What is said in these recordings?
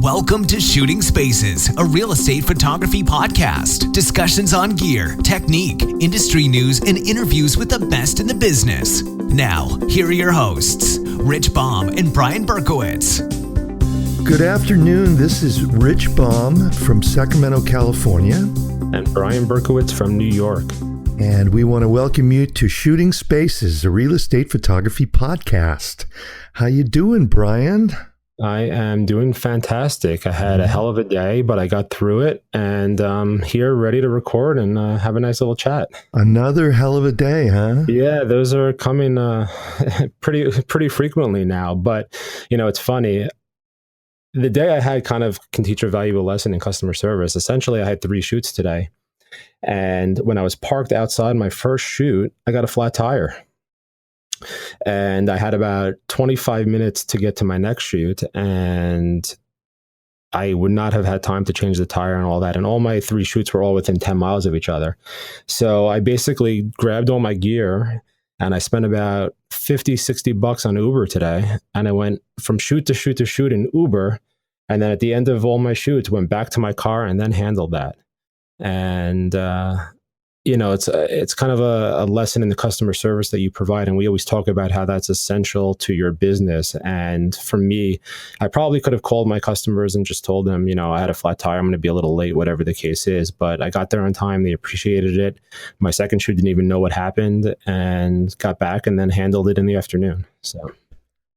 Welcome to Shooting Spaces, a real estate photography podcast. Discussions on gear, technique, industry news, and interviews with the best in the business. Now, here are your hosts, Rich Baum and Brian Berkowitz. Good afternoon. This is Rich Baum from Sacramento, California. And Brian Berkowitz from New York. And we want to welcome you to Shooting Spaces, a real estate photography podcast. How you doing, Brian? I am doing fantastic. I had a hell of a day, but I got through it, and here ready to record and have a nice little chat. Another hell of a day, huh? Yeah, those are coming pretty frequently now. But you know, it's funny. The day I had can teach a valuable lesson in customer service. Essentially, I had 3 shoots today, and when I was parked outside my first shoot, I got a flat tire. And I had about 25 minutes to get to my next shoot, and I would not have had time to change the tire and all that. And all my 3 shoots were all within 10 miles of each other. So I basically grabbed all my gear and I spent about $50-$60 on Uber today. And I went from shoot to shoot to shoot in Uber. And then at the end of all my shoots, went back to my car and then handled that. And, you know, it's kind of a lesson in the customer service that you provide. And we always talk about how that's essential to your business. And for me, I probably could have called my customers and just told them, you know, I had a flat tire, I'm going to be a little late, whatever the case is. But I got there on time. They appreciated it. My second shoot didn't even know what happened and got back and then handled it in the afternoon. So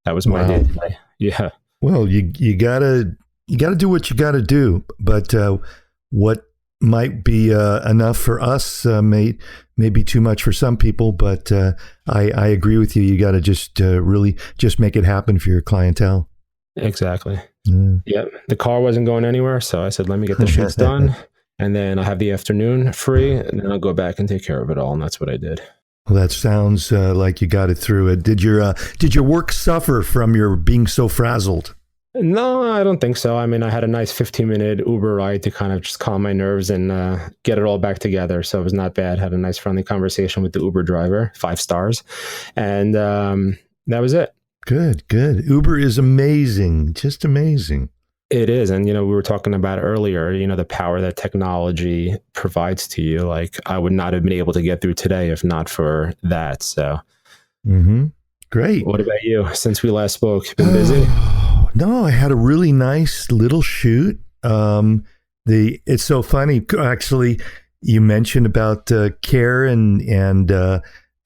that was my day today. Yeah. Well, you gotta do what you gotta do. But what might be enough for us may be too much for some people, but I agree with you. You got to just really just make it happen for your clientele. Exactly. Yeah. The car wasn't going anywhere, so I said, let me get the shoots done, and then I'll have the afternoon free, and then I'll go back and take care of it all, and that's what I did. Well, that sounds like you got it through. Did your work suffer from your being so frazzled? No, I don't think so. I mean, I had a nice 15-minute Uber ride to kind of just calm my nerves and get it all back together. So it was not bad. Had a nice friendly conversation with the Uber driver, 5 stars. And that was it. Good. Uber is amazing. Just amazing. It is. And, you know, we were talking about earlier, you know, the power that technology provides to you. Like, I would not have been able to get through today if not for that. So Great. What about you? Since we last spoke, been busy? No, I had a really nice little shoot. It's so funny. Actually, you mentioned about care and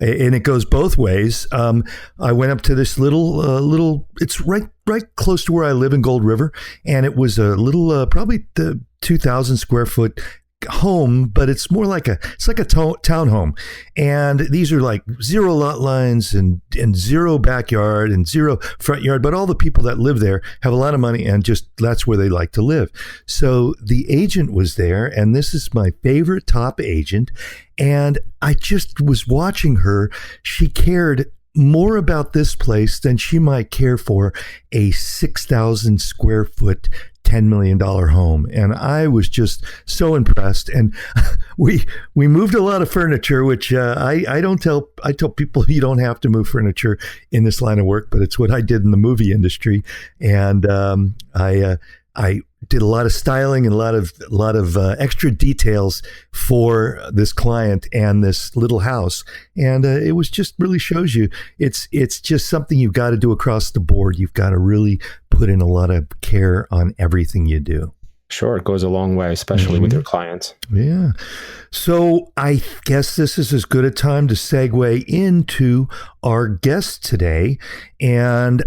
it goes both ways. I went up to this little. It's right close to where I live in Gold River, and it was a little, probably the 2,000 square foot home, but it's more like a townhome, and these are like 0 lot lines and 0 backyard and 0 front yard, but all the people that live there have a lot of money and just that's where they like to live. So the agent was there, and this is my favorite top agent, and I just was watching her. She cared more about this place than she might care for a 6,000 square foot $10 million home. And I was just so impressed. And we moved a lot of furniture, which I tell people you don't have to move furniture in this line of work, but it's what I did in the movie industry. And I did a lot of styling and a lot of extra details for this client and this little house. And it was just really shows you it's just something you've got to do across the board. You've got to really put in a lot of care on everything you do. Sure. It goes a long way, especially with your clients. Yeah. So I guess this is as good a time to segue into our guest today. And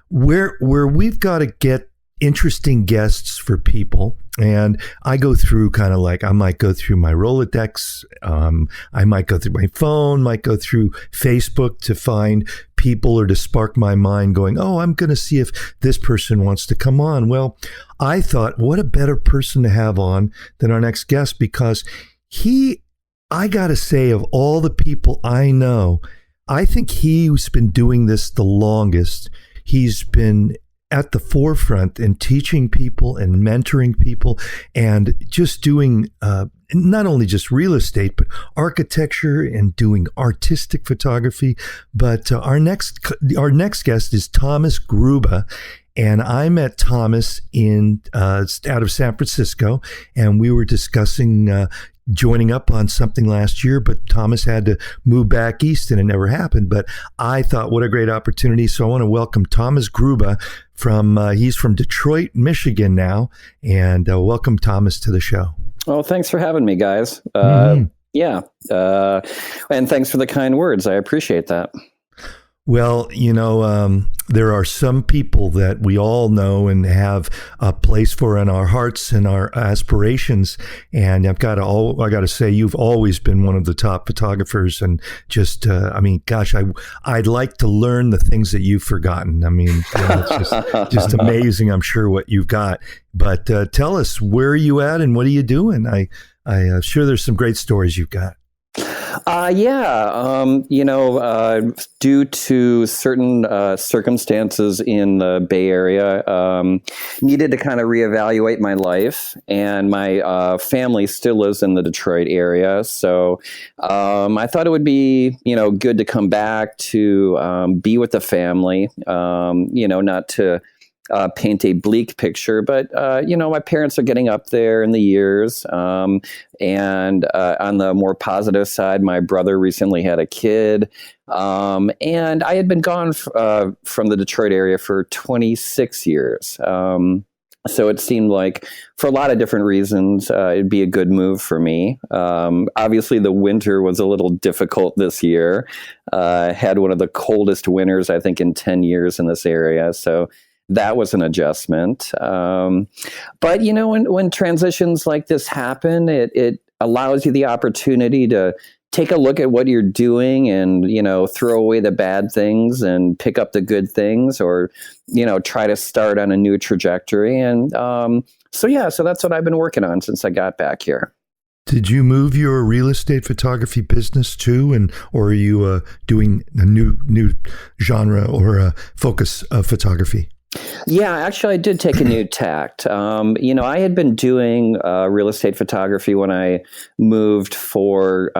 where we've got to get interesting guests for people. And I go through I might go through my Rolodex. I might go through my phone, might go through Facebook to find people or to spark my mind going, oh, I'm going to see if this person wants to come on. Well, I thought, what a better person to have on than our next guest, because I got to say, of all the people I know, I think he's been doing this the longest. He's been at the forefront in teaching people and mentoring people and just doing not only just real estate, but architecture and doing artistic photography. But our next guest is Thomas Grubba. and I met Thomas in out of San Francisco, and we were discussing joining up on something last year, but Thomas had to move back east and it never happened. But I thought, what a great opportunity. So I want to welcome Thomas Grubba he's from Detroit, Michigan now. And welcome Thomas to the show. Oh, thanks for having me, guys. Yeah. And thanks for the kind words. I appreciate that. Well, there are some people that we all know and have a place for in our hearts and our aspirations. And I got to say, you've always been one of the top photographers. And just, I'd like to learn the things that you've forgotten. It's just amazing. I'm sure what you've got. But tell us, where are you at and what are you doing? I'm sure there's some great stories you've got. Due to certain circumstances in the Bay Area, needed to kind of reevaluate my life, and my family still lives in the Detroit area. So I thought it would be, good to come back to be with the family, not to paint a bleak picture, but my parents are getting up there in the years, and on the more positive side, my brother recently had a kid, and I had been gone from the Detroit area for 26 years. So it seemed like, for a lot of different reasons, it'd be a good move for me. Obviously, the winter was a little difficult this year. Had one of the coldest winters, I think, in 10 years in this area. So that was an adjustment. But, when transitions like this happen, it allows you the opportunity to take a look at what you're doing and, throw away the bad things and pick up the good things, or, try to start on a new trajectory. And so that's what I've been working on since I got back here. Did you move your real estate photography business too, or are you doing a new genre or a focus of photography? Yeah, actually, I did take a new tact. I had been doing real estate photography when I moved for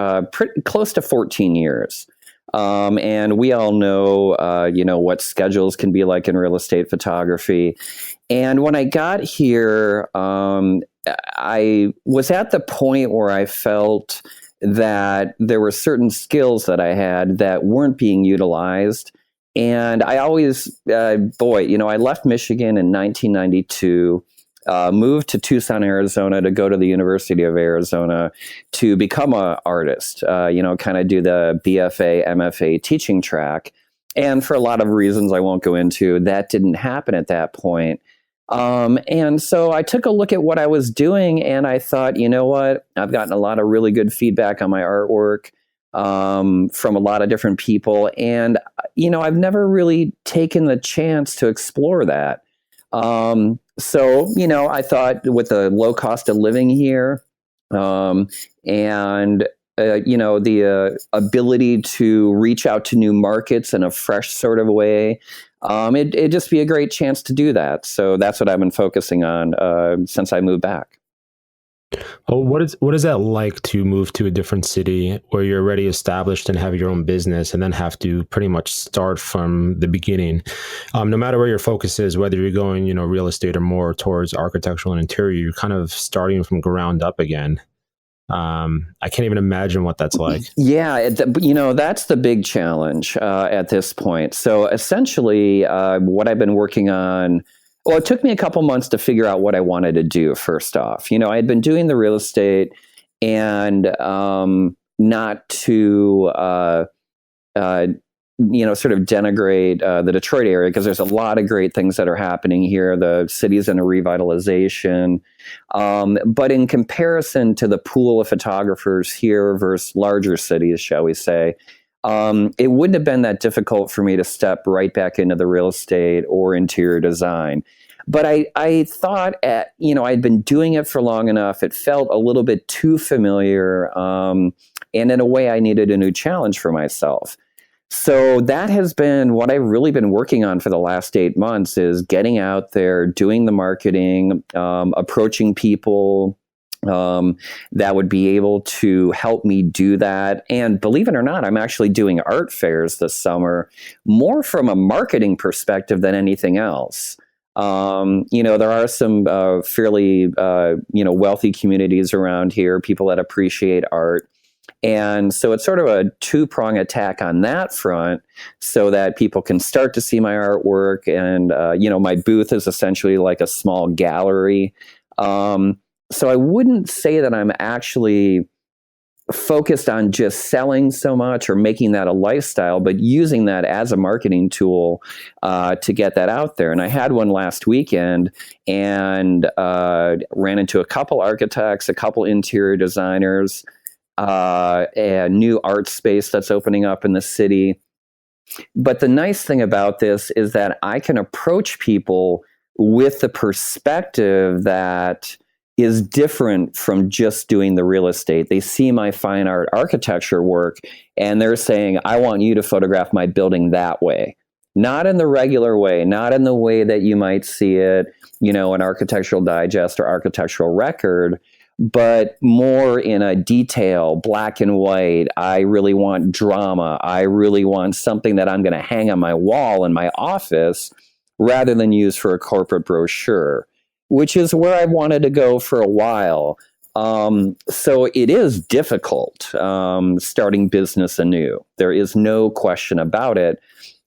close to 14 years. And we all know, what schedules can be like in real estate photography. And when I got here, I was at the point where I felt that there were certain skills that I had that weren't being utilized. And I always, I left Michigan in 1992, moved to Tucson, Arizona to go to the University of Arizona to become an artist, kind of do the BFA, MFA teaching track. And for a lot of reasons I won't go into, that didn't happen at that point. And so I took a look at what I was doing and I thought, you know what, I've gotten a lot of really good feedback on my artwork from a lot of different people. And, I've never really taken the chance to explore that. So, I thought with the low cost of living here, and, the ability to reach out to new markets in a fresh sort of way, it'd just be a great chance to do that. So that's what I've been focusing on since I moved back. Oh, what is that like to move to a different city where you're already established and have your own business and then have to pretty much start from the beginning? No matter where your focus is, whether you're going, real estate or more towards architectural and interior, you're kind of starting from ground up again. I can't even imagine what that's like. Yeah, that's the big challenge at this point. So essentially, what I've been working on, well, it took me a couple months to figure out what I wanted to do first off. I had been doing the real estate and not to, sort of denigrate the Detroit area, because there's a lot of great things that are happening here. The city's in a revitalization. But in comparison to the pool of photographers here versus larger cities, shall we say, it wouldn't have been that difficult for me to step right back into the real estate or interior design. But I thought, I'd been doing it for long enough. It felt a little bit too familiar. And in a way, I needed a new challenge for myself. So that has been what I've really been working on for the last 8 months, is getting out there, doing the marketing, approaching people that would be able to help me do that. And believe it or not, I'm actually doing art fairs this summer, more from a marketing perspective than anything else. There are some fairly, wealthy communities around here, people that appreciate art. And so it's sort of a two-prong attack on that front so that people can start to see my artwork. And, my booth is essentially like a small gallery. So I wouldn't say that I'm actually focused on just selling so much or making that a lifestyle, but using that as a marketing tool to get that out there. And I had one last weekend and ran into a couple architects, a couple interior designers, a new art space that's opening up in the city. But the nice thing about this is that I can approach people with the perspective that is different from just doing the real estate. They see my fine art architecture work and they're saying, I want you to photograph my building that way. Not in the regular way, not in the way that you might see it, an Architectural Digest or Architectural Record, but more in a detail, black and white. I really want drama. I really want something that I'm going to hang on my wall in my office rather than use for a corporate brochure, which is where I wanted to go for a while. So it is difficult starting business anew. There is no question about it.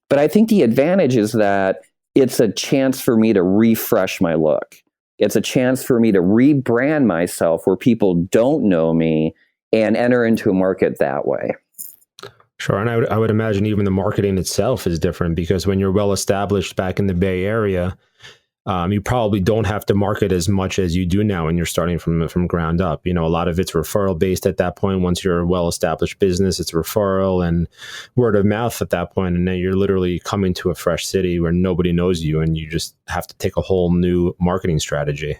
But I think the advantage is that it's a chance for me to refresh my look. It's a chance for me to rebrand myself where people don't know me and enter into a market that way. Sure. And I would imagine even the marketing itself is different because when you're well established back in the Bay Area, you probably don't have to market as much as you do now when you're starting from ground up. A lot of it's referral based at that point. Once you're a well-established business, it's referral and word of mouth at that point. And then you're literally coming to a fresh city where nobody knows you and you just have to take a whole new marketing strategy.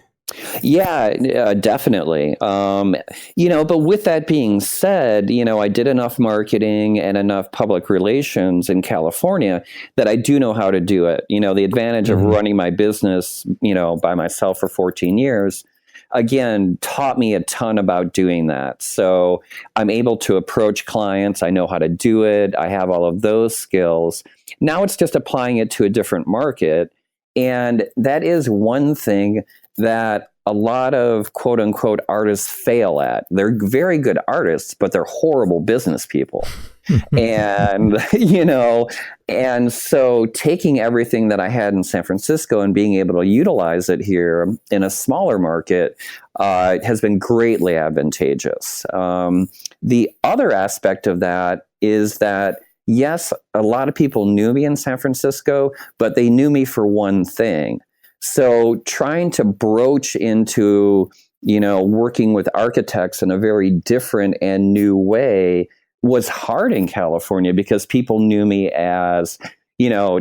Yeah, definitely. But with that being said, I did enough marketing and enough public relations in California that I do know how to do it. The advantage of running my business, by myself for 14 years, again, taught me a ton about doing that. So I'm able to approach clients. I know how to do it. I have all of those skills. Now it's just applying it to a different market. And that is one thing that a lot of quote unquote artists fail at. They're very good artists, but they're horrible business people. And, and so taking everything that I had in San Francisco and being able to utilize it here in a smaller market has been greatly advantageous. The other aspect of that is that, yes, a lot of people knew me in San Francisco, but they knew me for one thing. So trying to broach into, working with architects in a very different and new way was hard in California because people knew me as,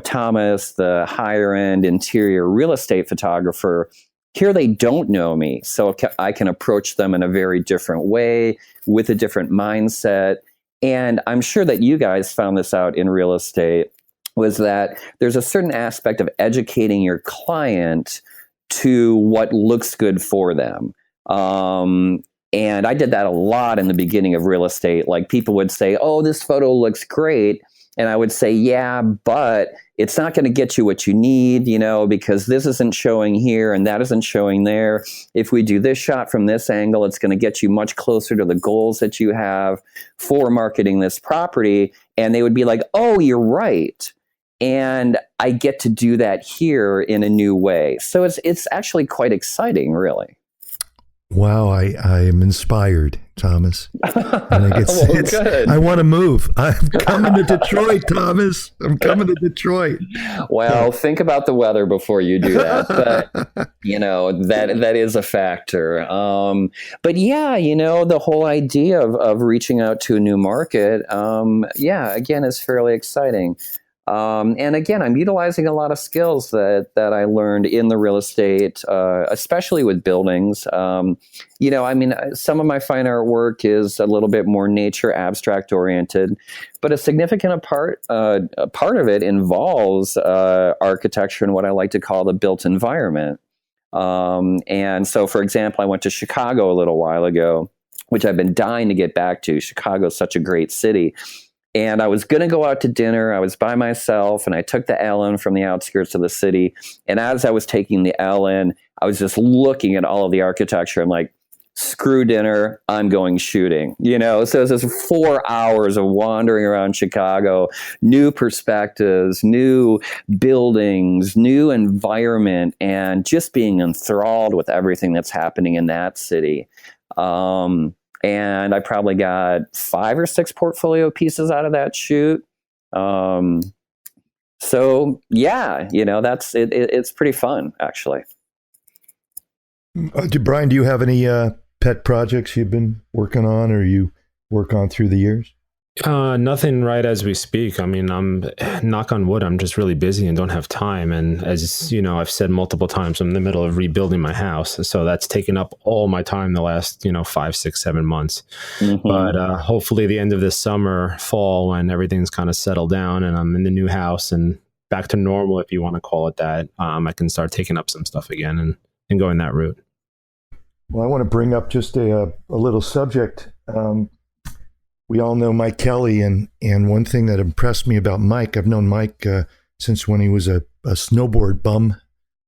Thomas, the higher end interior real estate photographer. Here they don't know me. So I can approach them in a very different way with a different mindset. And I'm sure that you guys found this out in real estate, was that there's a certain aspect of educating your client to what looks good for them. And I did that a lot in the beginning of real estate. Like people would say, oh, this photo looks great. And I would say, yeah, but it's not going to get you what you need, because this isn't showing here and that isn't showing there. If we do this shot from this angle, it's going to get you much closer to the goals that you have for marketing this property. And they would be like, oh, you're right. And I get to do that here in a new way. So it's actually quite exciting, really. Wow, I am inspired, Thomas. And Good. I want to move. I'm coming to Detroit, Thomas. I'm coming to Detroit. Well, think about the weather before you do that. But, that is a factor. But yeah, the whole idea of reaching out to a new market, again, is fairly exciting. And again, I'm utilizing a lot of skills that I learned in the real estate, especially with buildings. Some of my fine art work is a little bit more nature abstract oriented, but a significant part of it involves architecture and what I like to call the built environment. And so, for example, I went to Chicago a little while ago, which I've been dying to get back to. Chicago is such a great city. And I was going to go out to dinner. I was by myself, and I took the L in from the outskirts of the city. And as I was taking the L in, I was just looking at all of the architecture. I'm like, screw dinner, I'm going shooting, So it's just 4 hours of wandering around Chicago, new perspectives, new buildings, new environment, and just being enthralled with everything that's happening in that city. And I probably got 5 or 6 portfolio pieces out of that shoot. So yeah, that's it. It's pretty fun, actually. Brian, do you have any pet projects you've been working on, or you work on through the years? Nothing right as we speak. I mean, I'm knock on wood, I'm just really busy and don't have time. And as you know, I've said multiple times, I'm in the middle of rebuilding my house. So that's taken up all my time the last, 5, 6, 7 months. Mm-hmm. But hopefully the end of this summer, fall, when everything's kind of settled down and I'm in the new house and back to normal, if you want to call it that, I can start taking up some stuff again and going that route. Well, I want to bring up just a little subject. We all know Mike Kelly, and one thing that impressed me about Mike, I've known Mike since when he was a snowboard bum,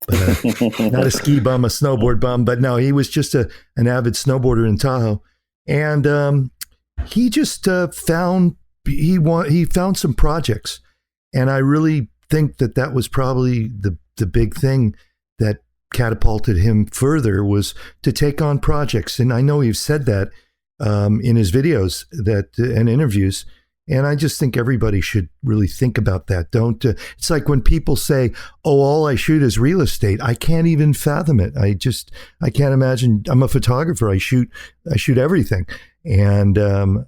but not a ski bum, a snowboard bum. But no, he was just an avid snowboarder in Tahoe, and he just found some projects, and I really think that was probably the big thing that catapulted him further, was to take on projects. And I know he's said that in his videos and interviews. And I just think everybody should really think about that. It's like when people say, oh, all I shoot is real estate. I can't even fathom it. I can't imagine. I'm a photographer. I shoot everything. And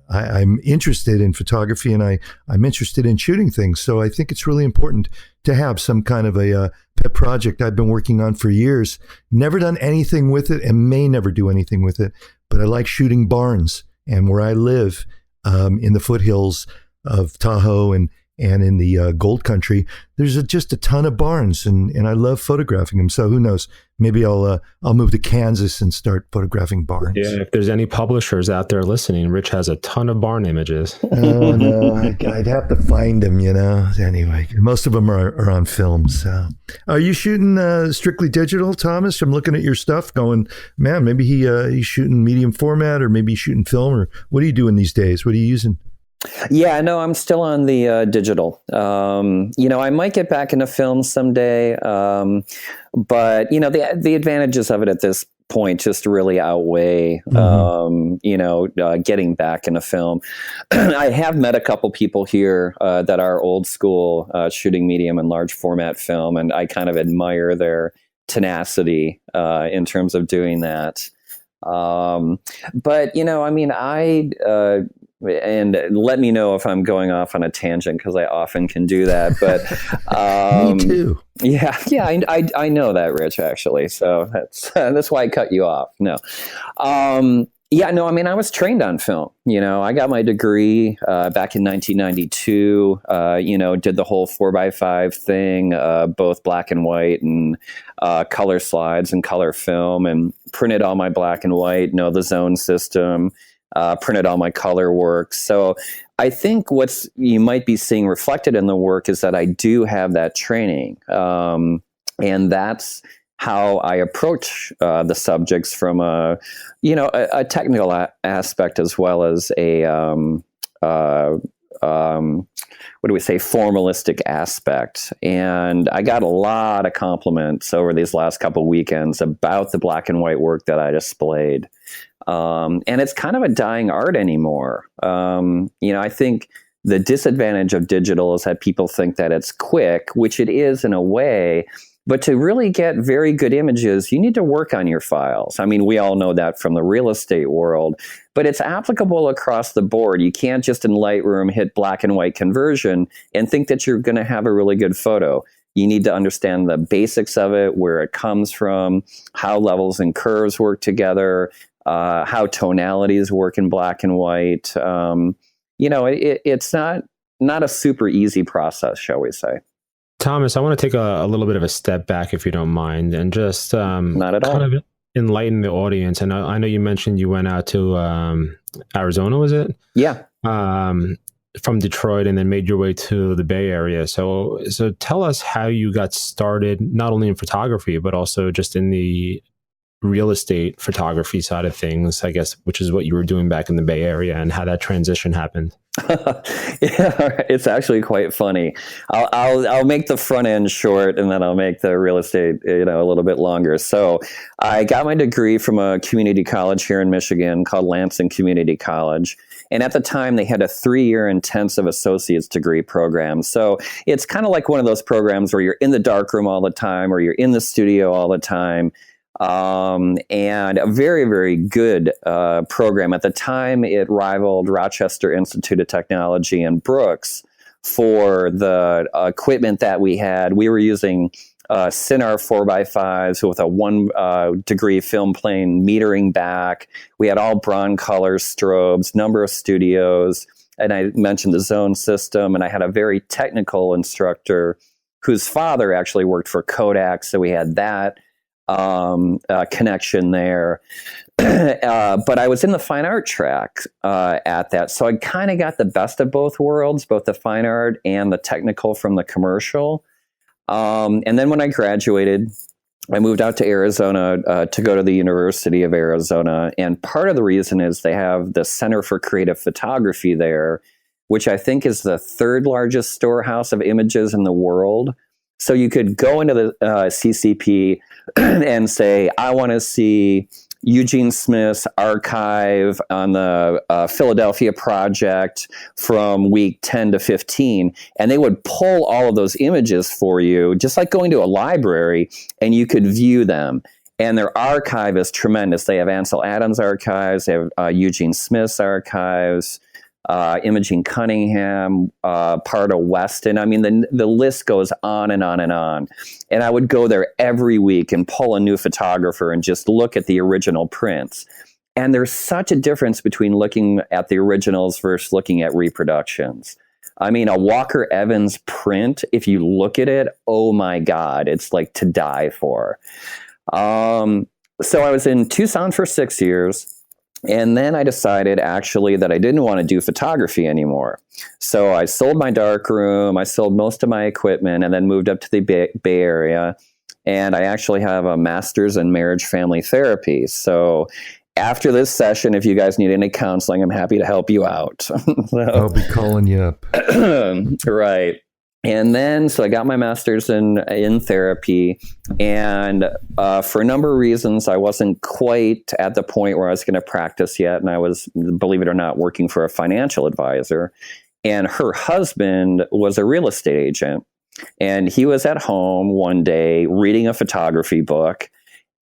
I'm interested in photography, and I'm interested in shooting things. So I think it's really important to have some kind of a pet project I've been working on for years. Never done anything with it and may never do anything with it, but I like shooting barns. And where I live in the foothills of Tahoe and in the gold country, there's just a ton of barns, and I love photographing them. So who knows? Maybe I'll move to Kansas and start photographing barns. Yeah, if there's any publishers out there listening, Rich has a ton of barn images. Oh no, I'd have to find them. Anyway, most of them are on film. So, are you shooting strictly digital, Thomas? I'm looking at your stuff, going, man, maybe he's shooting medium format, or maybe he's shooting film, or what are you doing these days? What are you using? Yeah, no, I'm still on the digital. I might get back into film someday, but the advantages of it at this point just really outweigh, getting back into film. I have met a couple people here that are old school shooting medium and large format film, and I kind of admire their tenacity in terms of doing that. And let me know if I'm going off on a tangent, because I often can do that. But me too. Yeah, I know that, Rich, actually. So that's why I cut you off. No, I was trained on film. I got my degree back in 1992. Did the whole 4x5 thing, both black and white and color slides and color film, and printed all my black and white. Know the zone system. Printed all my color work. So I think what you might be seeing reflected in the work is that I do have that training. And that's how I approach the subjects from a technical aspect, as well as a, formalistic aspect. And I got a lot of compliments over these last couple of weekends about the black and white work that I displayed. And it's kind of a dying art anymore. I think the disadvantage of digital is that people think that it's quick, which it is in a way, but to really get very good images, you need to work on your files. I mean, we all know that from the real estate world, but it's applicable across the board. You can't just in Lightroom hit black and white conversion and think that you're going to have a really good photo. You need to understand the basics of it, where it comes from, how levels and curves work together, how tonalities work in black and white. It's not a super easy process, shall we say. Thomas, I want to take a little bit of a step back, if you don't mind, and just not at all. Kind of enlighten the audience. And I know you mentioned you went out to Arizona, was it? Yeah. from Detroit and then made your way to the Bay Area. So tell us how you got started, not only in photography, but also just in the real estate photography side of things, I guess, which is what you were doing back in the Bay Area, and how that transition happened. Yeah, it's actually quite funny. I'll make the front end short, and then I'll make the real estate, a little bit longer. So I got my degree from a community college here in Michigan called Lansing Community College. And at the time, they had a 3-year intensive associate's degree program. So it's kind of like one of those programs where you're in the darkroom all the time, or you're in the studio all the time. And a very, very good program. At the time, it rivaled Rochester Institute of Technology and Brooks for the equipment that we had. We were using Cinar 4x5s with a 1 degree film plane metering back. We had all Broncolor strobes, number of studios, and I mentioned the zone system. And I had a very technical instructor whose father actually worked for Kodak, so we had that connection there. But I was in the fine art track at that. So I kind of got the best of both worlds, both the fine art and the technical from the commercial. And then when I graduated, I moved out to Arizona to go to the University of Arizona. And part of the reason is they have the Center for Creative Photography there, which I think is the 3rd largest storehouse of images in the world. So you could go into the CCP and say, I want to see Eugene Smith's archive on the Philadelphia project from week 10 to 15. And they would pull all of those images for you, just like going to a library, and you could view them. And their archive is tremendous. They have Ansel Adams archives, they have Eugene Smith's archives, Imogene Cunningham, part of Weston. I mean, the list goes on and on and on. And I would go there every week and pull a new photographer and just look at the original prints. And there's such a difference between looking at the originals versus looking at reproductions. I mean, a Walker Evans print, if you look at it, oh my God, it's like to die for. So I was in Tucson for 6 years. And then I decided actually that I didn't want to do photography anymore. So I sold my darkroom, I sold most of my equipment, and then moved up to the Bay Area. And I actually have a master's in marriage family therapy. So after this session, if you guys need any counseling, I'm happy to help you out. I'll be calling you up. Right. And then, so I got my master's in therapy, and for a number of reasons, I wasn't quite at the point where I was going to practice yet, and I was, believe it or not, working for a financial advisor, and her husband was a real estate agent, and he was at home one day reading a photography book,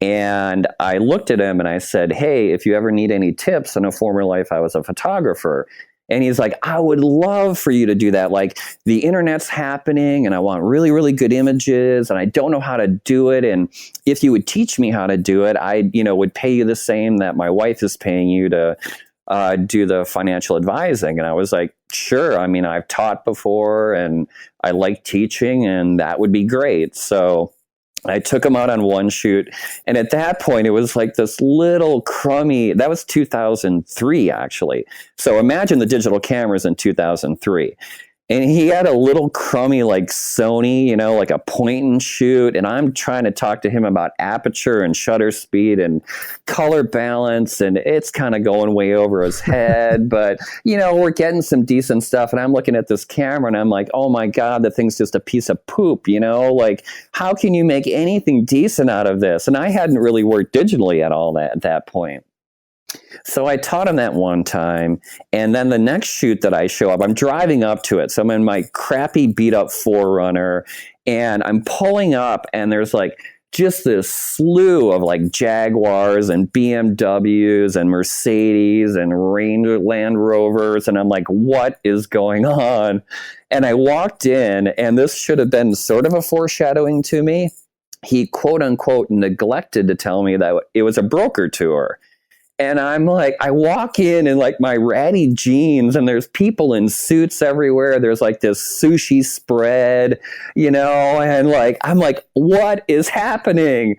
and I looked at him and I said, hey, if you ever need any tips, in a former life I was a photographer. And he's like, I would love for you to do that. Like, the internet's happening and I want really, really good images and I don't know how to do it. And if you would teach me how to do it, I, would pay you the same that my wife is paying you to do the financial advising. And I was like, sure. I mean, I've taught before and I like teaching, and that would be great. So I took him out on one shoot. And at that point, it was like this little crummy, that was 2003, actually. So imagine the digital cameras in 2003. And he had a little crummy, like Sony, like a point and shoot. And I'm trying to talk to him about aperture and shutter speed and color balance. And it's kind of going way over his head. But, we're getting some decent stuff. And I'm looking at this camera and I'm like, oh my God, the thing's just a piece of poop, Like, how can you make anything decent out of this? And I hadn't really worked digitally at all at that point. So I taught him that one time, and then the next shoot that I show up, I'm driving up to it. So I'm in my crappy beat up 4Runner, and I'm pulling up, and there's like just this slew of like Jaguars and BMWs and Mercedes and Land Rovers, and I'm like, what is going on? And I walked in, and this should have been sort of a foreshadowing to me. He quote unquote neglected to tell me that it was a broker tour. And I'm like, I walk in like my ratty jeans, and there's people in suits everywhere. There's like this sushi spread, and like, I'm like, what is happening?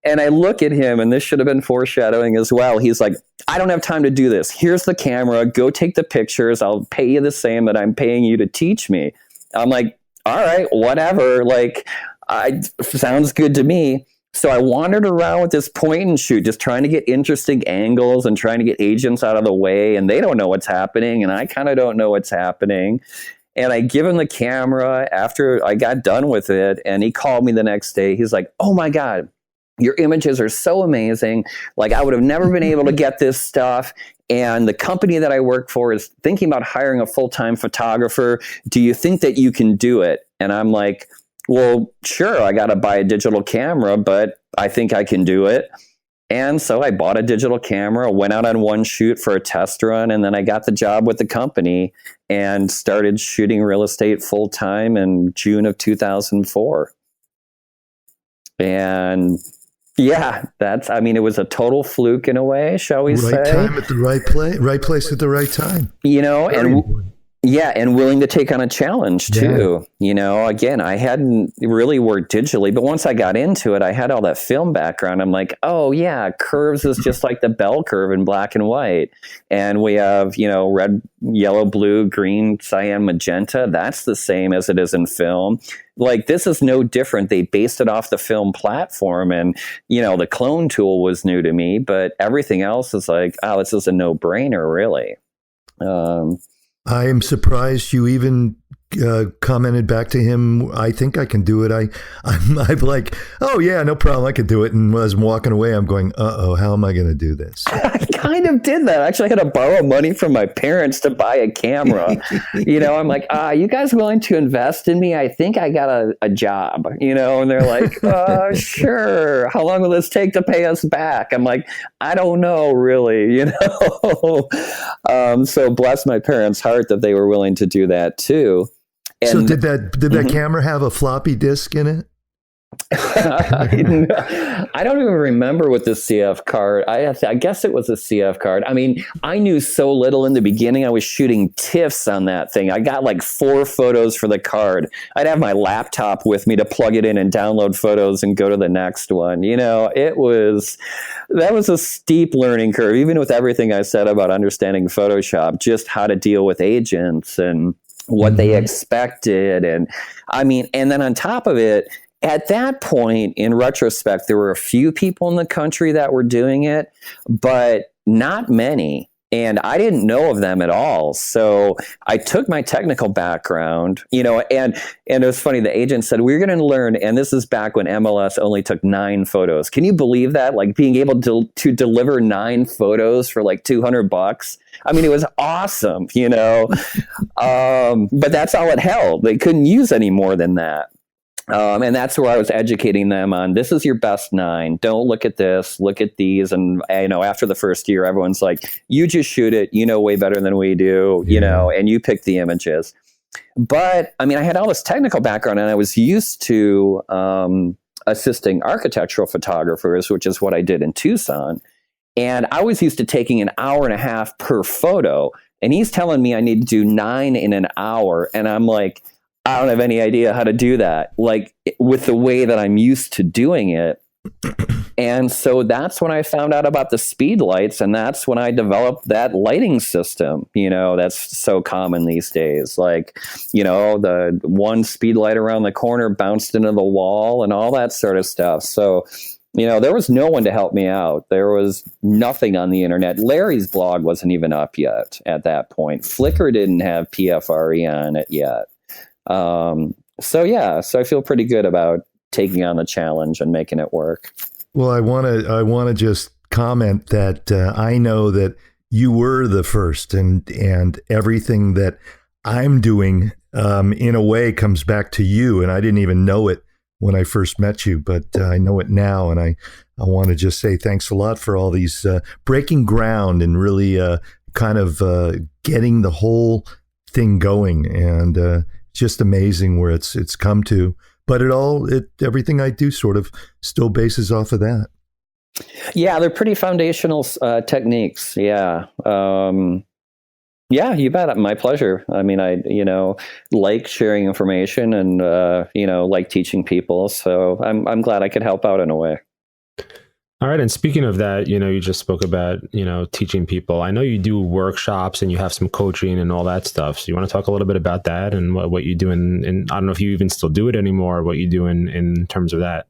And I look at him, and this should have been foreshadowing as well. He's like, I don't have time to do this. Here's the camera. Go take the pictures. I'll pay you the same that I'm paying you to teach me. I'm like, all right, whatever. Like, sounds good to me. So I wandered around with this point and shoot, just trying to get interesting angles and trying to get agents out of the way. And they don't know what's happening, and I kind of don't know what's happening. And I give him the camera after I got done with it. And he called me the next day. He's like, oh my God, your images are so amazing. Like, I would have never been able to get this stuff. And the company that I work for is thinking about hiring a full-time photographer. Do you think that you can do it? And I'm like, well, sure, I got to buy a digital camera, but I think I can do it. And so I bought a digital camera, went out on one shoot for a test run, and then I got the job with the company and started shooting real estate full time in June of 2004. And yeah, it was a total fluke in a way, shall we say. Right time at the right place, right place at the right time. And willing to take on a challenge too. Yeah. Again, I hadn't really worked digitally, but once I got into it, I had all that film background. I'm like, oh yeah, curves is just like the bell curve in black and white. And we have, red, yellow, blue, green, cyan, magenta. That's the same as it is in film. Like, this is no different. They based it off the film platform, and, the clone tool was new to me, but everything else is like, oh, this is a no-brainer, really. I am surprised you even commented back to him, I think I can do it. I'm like, oh yeah, no problem, I can do it. And as I'm walking away, I'm going, how am I going to do this? I kind of did that. I actually had to borrow money from my parents to buy a camera. I'm like, you guys willing to invest in me? I think I got a job, and they're like, sure. How long will this take to pay us back? I'm like, I don't know really, so bless my parents' heart that they were willing to do that too. And, so did that camera have a floppy disk in it? I don't even remember what the CF card. I guess it was a CF card. I mean, I knew so little in the beginning. I was shooting TIFFs on that thing. I got like 4 photos for the card. I'd have my laptop with me to plug it in and download photos and go to the next one. That was a steep learning curve, even with everything I said about understanding Photoshop, just how to deal with agents and what they expected. And then on top of it, at that point, in retrospect, there were a few people in the country that were doing it, but not many. And I didn't know of them at all. So I took my technical background, and it was funny. The agent said, we're going to learn. And this is back when MLS only took 9 photos. Can you believe that? Like, being able to deliver 9 photos for like $200. It was awesome, but that's all it held. They couldn't use any more than that. And that's where I was educating them on, this is your best 9. Don't look at this, look at these. And, after the first year, everyone's like, you just shoot it, way better than we do, and you pick the images. But I had all this technical background, and I was used to assisting architectural photographers, which is what I did in Tucson. And I was used to taking an hour and a half per photo. And he's telling me I need to do 9 in an hour. And I'm like, I don't have any idea how to do that, like, with the way that I'm used to doing it. And so that's when I found out about the speed lights, and that's when I developed that lighting system, that's so common these days. Like, the one speed light around the corner bounced into the wall and all that sort of stuff. So, there was no one to help me out. There was nothing on the internet. Larry's blog wasn't even up yet at that point. Flickr didn't have PFRE on it yet. So I feel pretty good about taking on the challenge and making it work. Well, I want to just comment that I know that you were the first, and everything that I'm doing in a way comes back to you, and I didn't even know it when I first met you, but I know it now, and I want to just say thanks a lot for all these breaking ground and really kind of getting the whole thing going, and just amazing where it's come to. But everything I do sort of still bases off of that. Yeah, they're pretty foundational techniques. Yeah. Yeah, you bet. My pleasure. I like sharing information and, like teaching people. So I'm glad I could help out in a way. All right. And speaking of that, you just spoke about, teaching people. I know you do workshops and you have some coaching and all that stuff. So you want to talk a little bit about that and what you do and I don't know if you even still do it anymore, what you do in terms of that.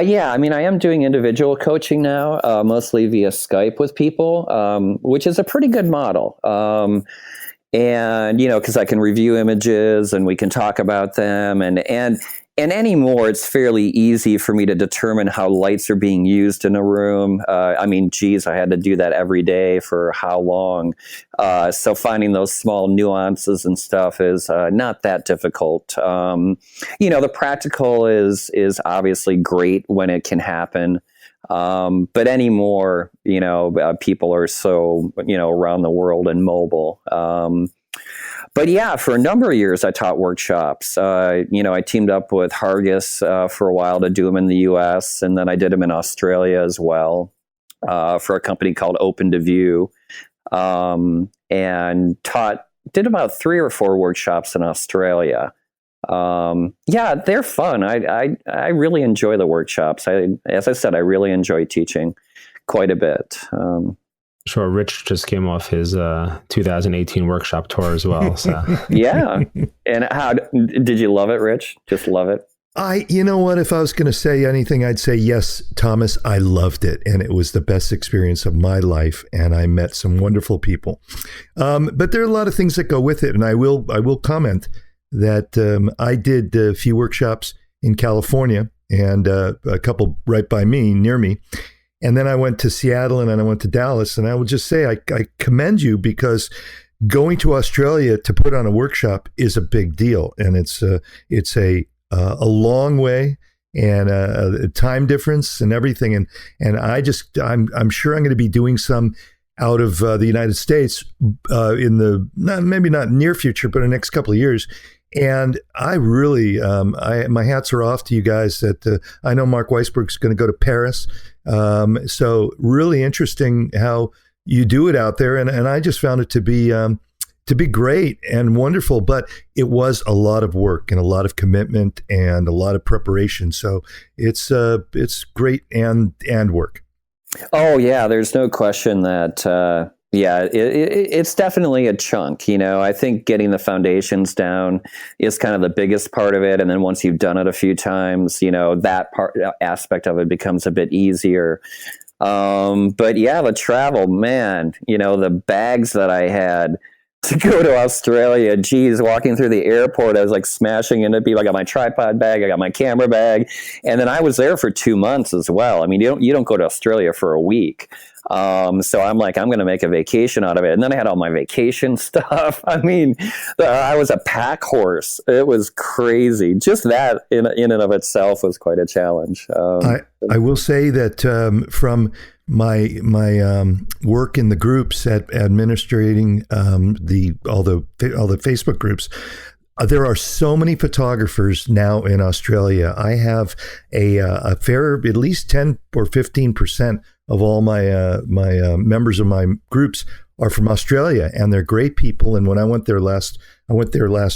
Yeah, I mean, I am doing individual coaching now, mostly via Skype with people, which is a pretty good model. And, because I can review images and we can talk about them and anymore, it's fairly easy for me to determine how lights are being used in a room. I had to do that every day for how long. So finding those small nuances and stuff is not that difficult. The practical is obviously great when it can happen. But anymore, people are so, around the world and mobile. But yeah, for a number of years, I taught workshops. I teamed up with Hargis for a while to do them in the U.S., and then I did them in Australia as well for a company called Open to View, and did about 3 or 4 workshops in Australia. Yeah, they're fun. I really enjoy the workshops. As I said, I really enjoy teaching quite a bit. Sure. Rich just came off his 2018 workshop tour as well. So. Yeah. And how did you love it, Rich? Just love it? You know what? If I was going to say anything, I'd say yes, Thomas. I loved it, and it was the best experience of my life, and I met some wonderful people. But there are a lot of things that go with it, and I will comment that I did a few workshops in California and a couple right by me, near me. And then I went to Seattle and then I went to Dallas. And I would just say I commend you because going to Australia to put on a workshop is a big deal. And it's a long way and a time difference and everything. And I'm sure I'm going to be doing some out of the United States in the maybe not near future, but in the next couple of years. And I really, my hats are off to you guys. That I know Mark Weisberg's going to go to Paris, so really interesting how you do it out there. And I just found it to be great and wonderful. But it was a lot of work and a lot of commitment and a lot of preparation. So it's great and work. Oh yeah, there's no question that. Yeah, it's definitely a chunk. I think getting the foundations down is kind of the biggest part of it. And then once you've done it a few times, that aspect of it becomes a bit easier. But yeah, the travel, man, the bags that I had to go to Australia, geez, walking through the airport, I was like smashing into people. I got my tripod bag, I got my camera bag. And then I was there for 2 months as well. I mean, you don't go to Australia for a week. So I'm like, I'm going to make a vacation out of it. And then I had all my vacation stuff. I mean, I was a pack horse. It was crazy. Just that in and of itself was quite a challenge. I will say that from my work in the groups at administrating all the Facebook groups, there are so many photographers now in Australia. I have a fair, at least 10 or 15% of all my members of my groups are from Australia, and they're great people. And when I went there last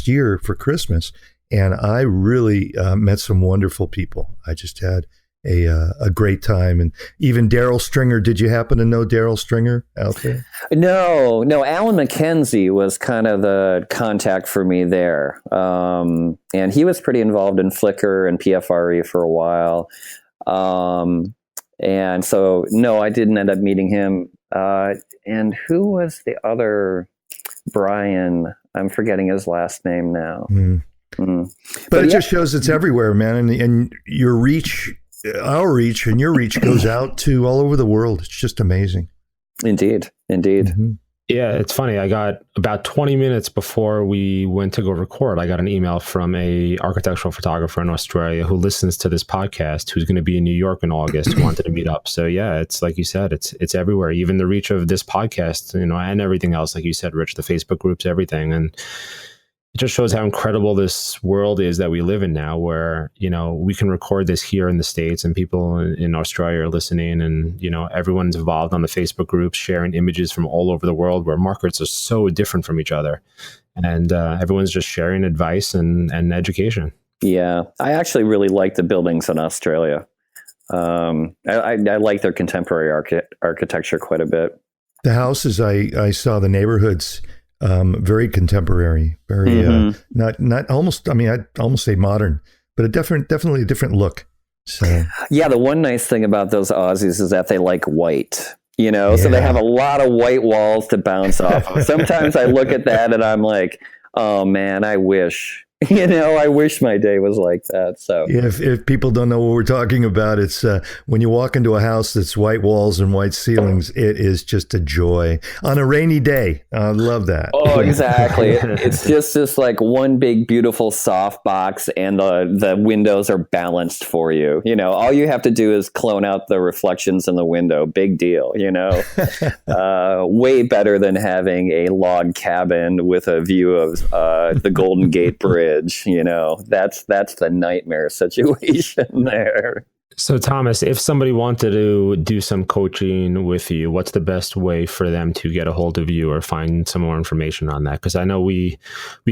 year for Christmas, and I really met some wonderful people. I just had a great time. And even Daryl Stringer, did you happen to know Daryl Stringer out there? No. Alan McKenzie was kind of the contact for me there. And he was pretty involved in Flickr and PFRE for a while. And so, no, I didn't end up meeting him. And who was the other Brian? I'm forgetting his last name now. But it just shows it's everywhere, man. And your reach, our reach and your reach goes out to all over the world. It's just amazing. Indeed. Mm-hmm. Yeah, it's funny. I got about 20 minutes before we went to go record, I got an email from a architectural photographer in Australia who listens to this podcast, who's going to be in New York in August, who wanted to meet up. So yeah, it's like you said, it's everywhere. Even the reach of this podcast, and everything else, like you said, Rich, the Facebook groups, everything. And it just shows how incredible this world is that we live in now, where, we can record this here in the States and people in Australia are listening, and, everyone's involved on the Facebook groups, sharing images from all over the world, where markets are so different from each other. And everyone's just sharing advice and education. Yeah, I actually really like the buildings in Australia. I like their contemporary architecture quite a bit. The houses, I saw the neighborhoods, very contemporary, very not almost. I mean, I'd almost say modern, but definitely a different look. So yeah, the one nice thing about those Aussies is that they like white. So they have a lot of white walls to bounce off of. Sometimes I look at that and I'm like, oh man, I wish. I wish my day was like that. So if people don't know what we're talking about, it's when you walk into a house that's white walls and white ceilings, it is just a joy on a rainy day. I love that. Oh, exactly. It's just this like one big, beautiful soft box, and the windows are balanced for you. All you have to do is clone out the reflections in the window. Big deal, way better than having a log cabin with a view of the Golden Gate Bridge. That's the nightmare situation there. So Thomas, if somebody wanted to do some coaching with you, what's the best way for them to get a hold of you or find some more information on that? Because I know we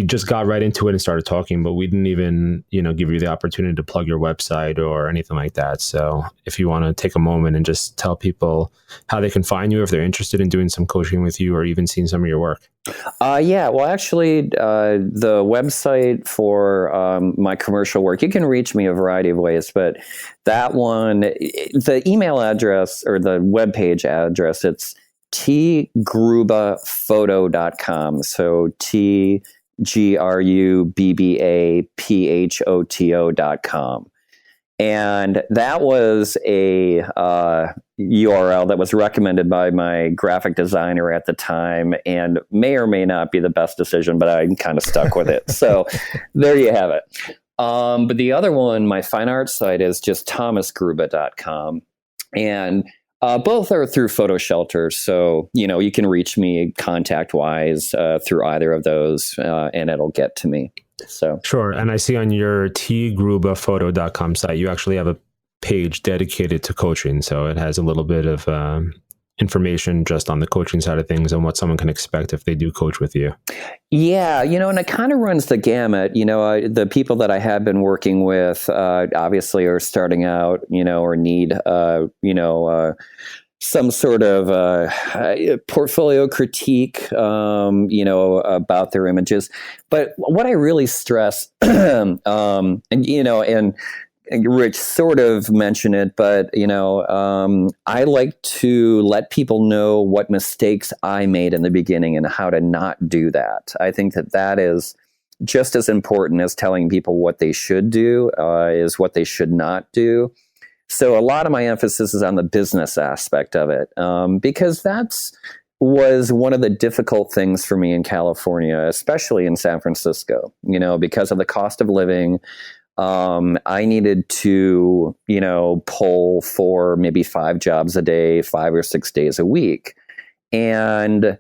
just got right into it and started talking, but we didn't even, give you the opportunity to plug your website or anything like that. So if you want to take a moment and just tell people how they can find you if they're interested in doing some coaching with you or even seeing some of your work. Well, actually, the website for my commercial work, you can reach me a variety of ways, but that one, the email address or the webpage address, it's tgrubaphoto.com. So tgrubaphoto.com. And that was a URL that was recommended by my graphic designer at the time, and may or may not be the best decision, but I kind of stuck with it. So there you have it. But the other one, my fine arts site, is just thomasgrubba.com. And both are through Photo Shelter. So, you can reach me contact-wise through either of those, and it'll get to me. So sure. And I see on your tgrubaphoto.com site, you actually have a page dedicated to coaching. So it has a little bit of information just on the coaching side of things and what someone can expect if they do coach with you. Yeah, and it kind of runs the gamut. The people that I have been working with obviously are starting out, or need, some sort of portfolio critique, about their images. But what I really stress, and Rich sort of mentioned it, but, I like to let people know what mistakes I made in the beginning and how to not do that. I think that is just as important as telling people what they should do, is what they should not do. So a lot of my emphasis is on the business aspect of it, because was one of the difficult things for me in California, especially in San Francisco, because of the cost of living. I needed to, pull for maybe 5 jobs a day, 5 or 6 days a week. And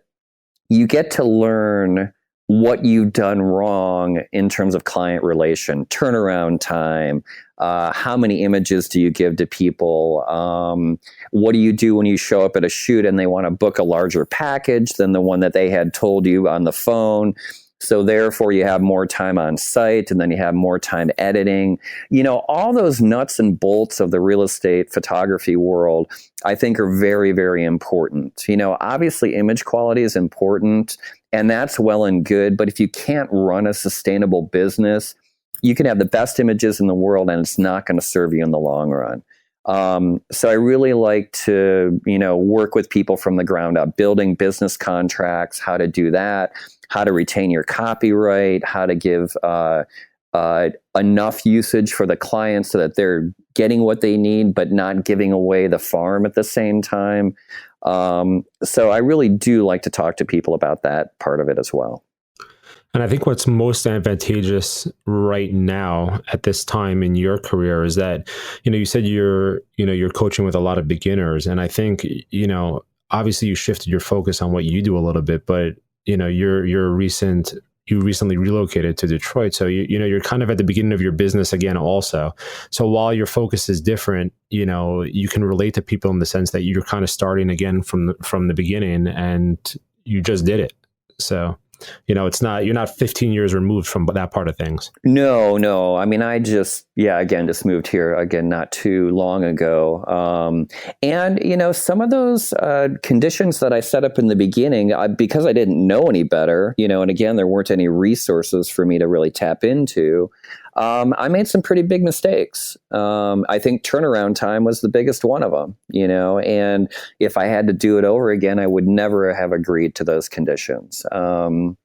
you get to learn what you've done wrong in terms of client relation, turnaround time, how many images do you give to people? What do you do when you show up at a shoot and they want to book a larger package than the one that they had told you on the phone? So therefore you have more time on site, and then you have more time editing. All those nuts and bolts of the real estate photography world, I think, are very, very important. Obviously image quality is important, and that's well and good. But if you can't run a sustainable business, you can have the best images in the world, and it's not going to serve you in the long run. So I really like to, work with people from the ground up, building business contracts, how to do that, how to retain your copyright, how to give enough usage for the client so that they're getting what they need, but not giving away the farm at the same time. So I really do like to talk to people about that part of it as well. And I think what's most advantageous right now at this time in your career is that, you said you're coaching with a lot of beginners. And I think, obviously you shifted your focus on what you do a little bit, but, you recently relocated to Detroit. So, you're kind of at the beginning of your business again also. So while your focus is different, you can relate to people in the sense that you're kind of starting again from the beginning, and you just did it. So it's not, you're not 15 years removed from that part of things. No. I mean, I just moved here again, not too long ago. And, some of those conditions that I set up in the beginning, because I didn't know any better, and again, there weren't any resources for me to really tap into. I made some pretty big mistakes. I think turnaround time was the biggest one of them, and if I had to do it over again, I would never have agreed to those conditions. And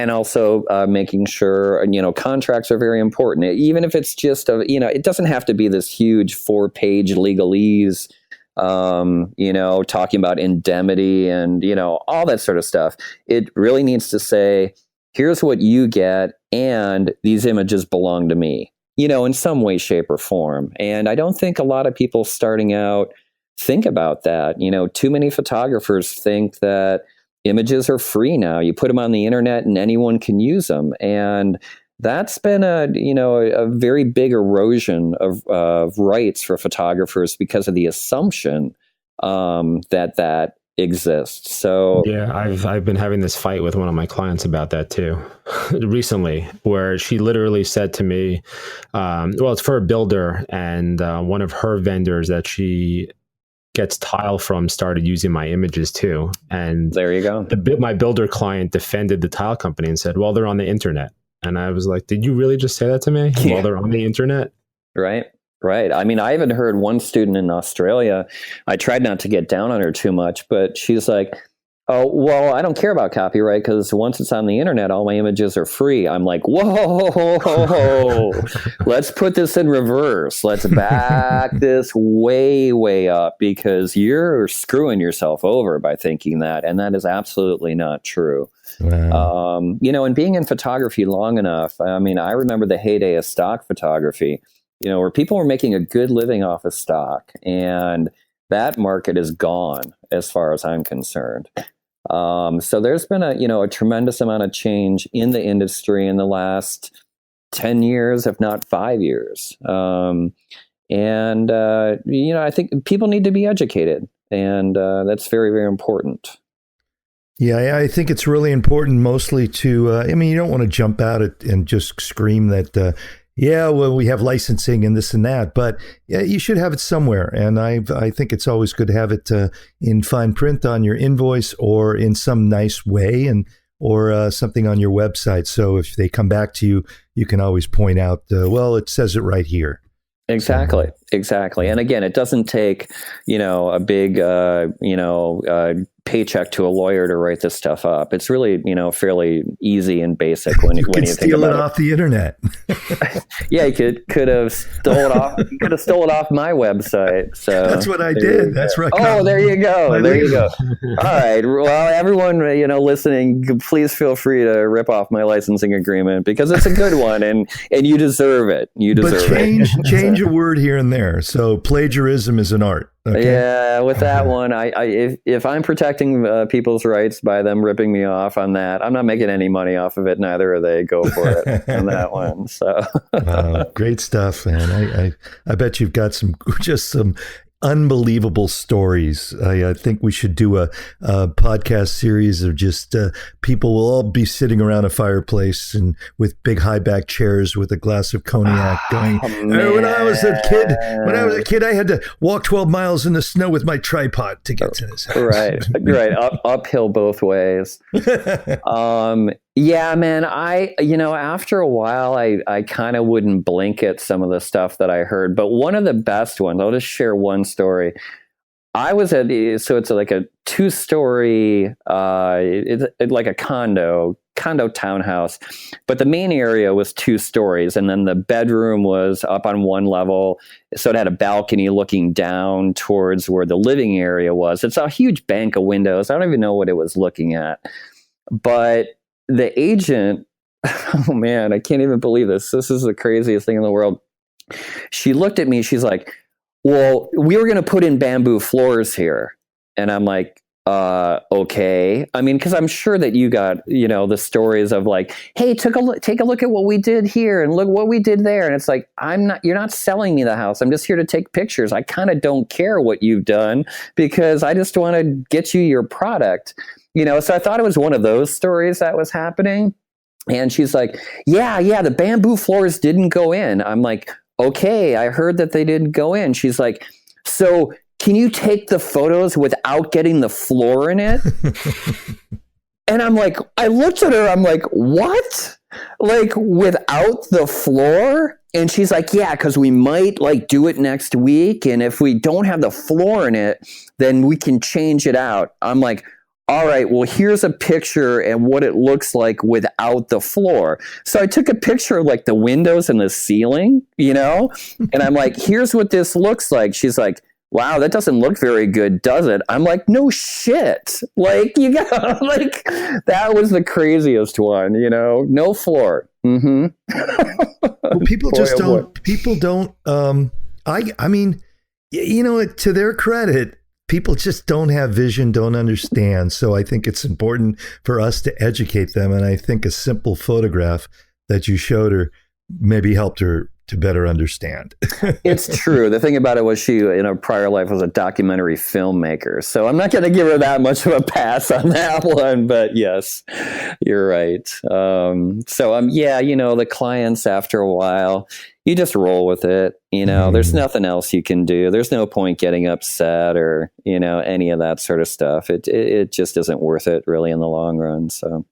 also making sure, contracts are very important. Even if it's just, it doesn't have to be this huge 4-page legalese, talking about indemnity and, all that sort of stuff. It really needs to say, here's what you get, and these images belong to me, in some way, shape, or form. And I don't think a lot of people starting out think about that. Too many photographers think that images are free now. You put them on the internet and anyone can use them. And that's been a very big erosion of rights for photographers because of the assumption that exists. So yeah, I've been having this fight with one of my clients about that too recently, where she literally said to me, it's for a builder, and one of her vendors that she gets tile from started using my images too. And there you go. My builder client defended the tile company and said, well, they're on the internet. And I was like, did you really just say that to me? Yeah. Well, they're on the internet. Right. I mean, I even heard one student in Australia, I tried not to get down on her too much, but she's like, oh, well, I don't care about copyright because once it's on the internet, all my images are free. I'm like, whoa, let's put this in reverse. Let's back this way, way up, because you're screwing yourself over by thinking that. And that is absolutely not true. Wow. And being in photography long enough, I mean, I remember the heyday of stock photography, where people were making a good living off of stock, and that market is gone as far as I'm concerned. So there's been a tremendous amount of change in the industry in the last 10 years, if not 5 years. I think people need to be educated, and that's very, very important. Yeah, I think it's really important mostly to, you don't want to jump out and just scream that, we have licensing and this and that, but you should have it somewhere. And I think it's always good to have it in fine print on your invoice or in some nice way, or something on your website. So if they come back to you, you can always point out, it says it right here. Exactly. And again, it doesn't take, a big, paycheck to a lawyer to write this stuff up. It's really, fairly easy and basic when you think about it. Steal it off the internet. Yeah, you could have stole it off. You could have stole it off my website. So that's what I did. That's right. Oh, there you go. There you go. All right. Well, everyone, listening, please feel free to rip off my licensing agreement because it's a good one, and you deserve it. But change a word here and there. So plagiarism is an art. Okay. Yeah, with that one, if I'm protecting people's rights by them ripping me off on that, I'm not making any money off of it. Neither are they. Go for it on that one. So, wow, great stuff, man. I bet you've got some unbelievable stories. I think we should do a podcast series of just people will all be sitting around a fireplace and with big high back chairs with a glass of cognac going. When I was a kid, I had to walk 12 miles in the snow with my tripod to get to this house. Right. Uphill both ways. Yeah, man, after a while, I kind of wouldn't blink at some of the stuff that I heard. But one of the best ones, I'll just share one story. I was so it's like a 2-story, it's like a condo townhouse, but the main area was 2 stories. And then the bedroom was up on one level. So it had a balcony looking down towards where the living area was. It's a huge bank of windows. I don't even know what it was looking at, but the agent, oh man, I can't even believe this. This is the craziest thing in the world. She looked at me. She's like, well, we were going to put in bamboo floors here. And I'm like, okay. I mean, because I'm sure that you got, the stories of like, hey, take a look at what we did here and look what we did there. And it's like, you're not selling me the house. I'm just here to take pictures. I kind of don't care what you've done because I just want to get you your product, So I thought it was one of those stories that was happening. And she's like, yeah, the bamboo floors didn't go in. I'm like, okay, I heard that they didn't go in. She's like, so can you take the photos without getting the floor in it? And I'm like, I looked at her, I'm like, what? Like without the floor? And she's like, yeah, because we might like do it next week. And if we don't have the floor in it, then we can change it out. I'm like, all right, well, here's a picture and what it looks like without the floor. So I took a picture of like the windows and the ceiling, and I'm like, here's what this looks like. She's like, wow, that doesn't look very good, does it? I'm like, no shit. Like, like, that was the craziest one, no floor. Mm-hmm. Well, people don't, I mean, to their credit, people just don't have vision, don't understand. So I think it's important for us to educate them. And I think a simple photograph that you showed her maybe helped her to better understand. It's true. The thing about it was she, in a prior life, was a documentary filmmaker. So I'm not going to give her that much of a pass on that one. But yes, you're right. The clients, after a while, you just roll with it. There's nothing else you can do. There's no point getting upset or, any of that sort of stuff. It just isn't worth it really in the long run. So.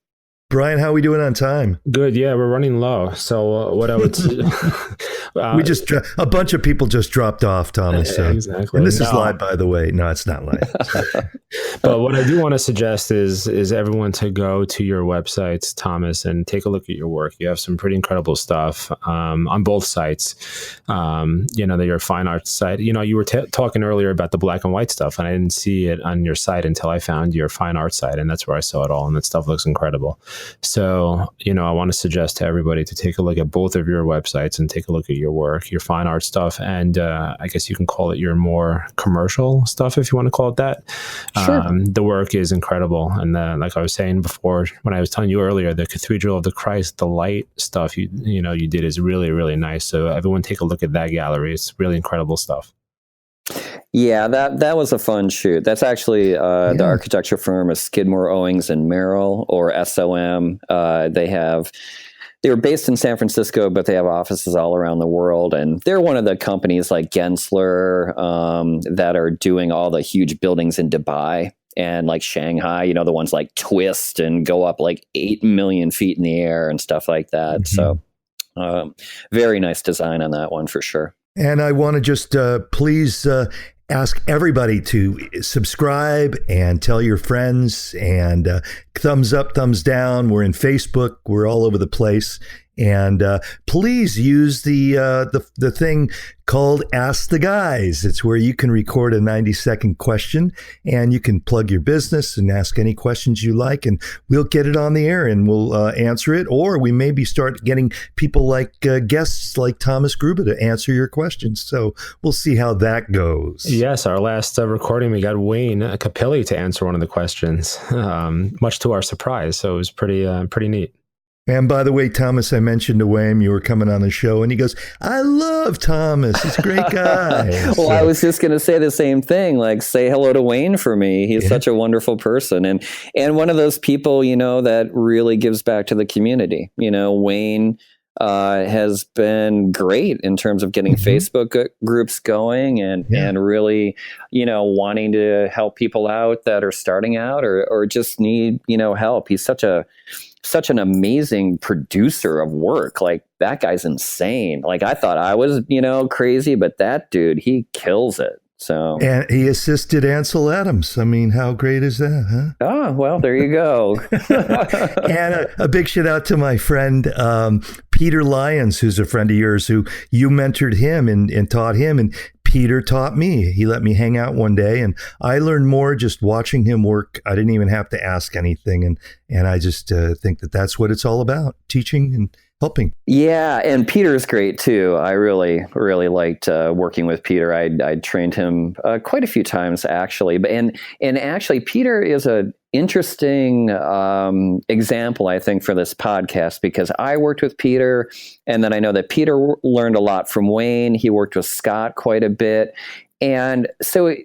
Brian, how are we doing on time? Good. Yeah, we're running low. So what I would a bunch of people just dropped off, Thomas. So. Exactly. And this is live, by the way. No, it's not live. But what I do want to suggest is everyone to go to your websites, Thomas, and take a look at your work. You have some pretty incredible stuff on both sites. Your fine arts site. You were talking earlier about the black and white stuff, and I didn't see it on your site until I found your fine art site, and that's where I saw it all, and that stuff looks incredible. So, I want to suggest to everybody to take a look at both of your websites and take a look at your work, your fine art stuff, and I guess you can call it your more commercial stuff if you want to call it that. Sure. The work is incredible. And like I was saying before, when I was telling you earlier, the Cathedral of the Christ, the light stuff you did is really, really nice. So everyone take a look at that gallery. It's really incredible stuff. Yeah, that was a fun shoot. That's actually the architecture firm is Skidmore, Owings and Merrill, or SOM. They were based in San Francisco, but they have offices all around the world. And they're one of the companies like Gensler that are doing all the huge buildings in Dubai and like Shanghai, the ones like twist and go up like 8 million feet in the air and stuff like that. Mm-hmm. So very nice design on that one for sure. And I want to just please ask everybody to subscribe and tell your friends, and thumbs up, thumbs down. We're in Facebook. We're all over the place. And please use the thing called Ask the Guys. It's where you can record a 90-second question and you can plug your business and ask any questions you like, and we'll get it on the air and we'll answer it. Or we maybe start getting people like guests like Thomas Grubba to answer your questions. So we'll see how that goes. Yes, our last recording, we got Wayne Capelli to answer one of the questions, much to our surprise. So it was pretty neat. And by the way, Thomas, I mentioned to Wayne you were coming on the show, and he goes, I love Thomas. He's a great guy. Well, I was just going to say the same thing, like say hello to Wayne for me. He's such a wonderful person. And one of those people, that really gives back to the community. Wayne has been great in terms of getting Facebook groups going and really, wanting to help people out that are starting out or just need, help. He's such an amazing producer of work. Like that guy's insane. Like I thought I was, crazy, but that dude, he kills it. So, and he assisted Ansel Adams. I mean, how great is that, huh? Oh, well, there you go. And a big shout out to my friend, Peter Lyons, who's a friend of yours, who you mentored him and taught him. And Peter taught me. He let me hang out one day, and I learned more just watching him work. I didn't even have to ask anything. And I just think that that's what it's all about, teaching helping. Yeah, and Peter's great too. I really, really liked working with Peter. I trained him quite a few times actually, and actually Peter is a interesting example, I think, for this podcast, because I worked with Peter, and then I know that Peter learned a lot from Wayne. He worked with Scott quite a bit. And so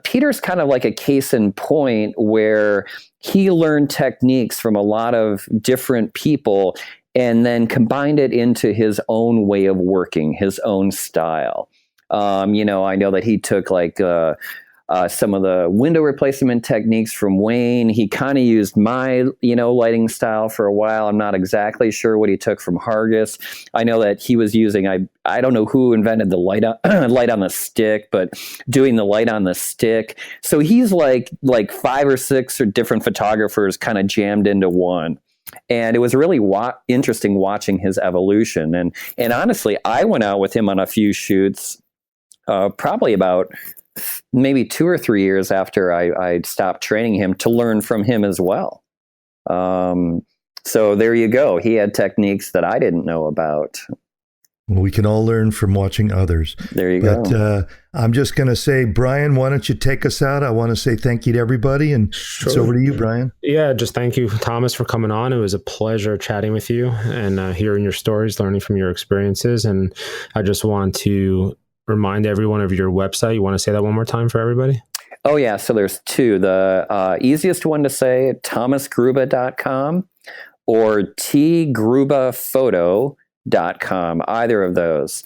Peter's kind of like a case in point where he learned techniques from a lot of different people and then combined it into his own way of working, his own style. I know that he took like some of the window replacement techniques from Wayne. He kind of used my, lighting style for a while. I'm not exactly sure what he took from Hargis. I know that he was using, I don't know who invented the light on the stick, but doing the light on the stick. So he's like 5 or 6 different photographers kind of jammed into one. And it was really interesting watching his evolution. And honestly, I went out with him on a few shoots, probably about maybe 2 or 3 years after I stopped training him, to learn from him as well. So there you go. He had techniques that I didn't know about. We can all learn from watching others. There you go. But I'm just going to say, Brian, why don't you take us out? I want to say thank you to everybody, and Sure. It's over to you, Brian. Yeah, just thank you, Thomas, for coming on. It was a pleasure chatting with you and hearing your stories, learning from your experiences. And I just want to remind everyone of your website. You want to say that one more time for everybody? Oh, yeah. So there's 2. The easiest one to say, thomasgrubba.com or tgrubaphoto.com, either of those.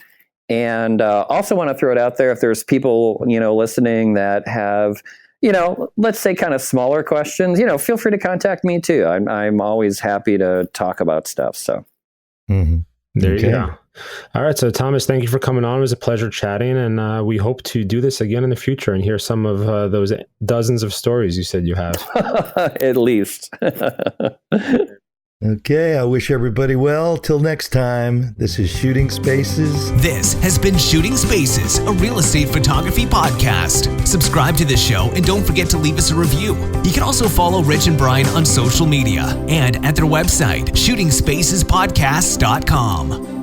And also want to throw it out there, if there's people, listening that have, let's say kind of smaller questions, feel free to contact me too. I'm always happy to talk about stuff. So There you go. All right. So Thomas, thank you for coming on. It was a pleasure chatting, and we hope to do this again in the future and hear some of those dozens of stories you said you have. At least. Okay, I wish everybody well. Till next time, this is Shooting Spaces. This has been Shooting Spaces, a real estate photography podcast. Subscribe to the show and don't forget to leave us a review. You can also follow Rich and Brian on social media and at their website, shootingspacespodcast.com.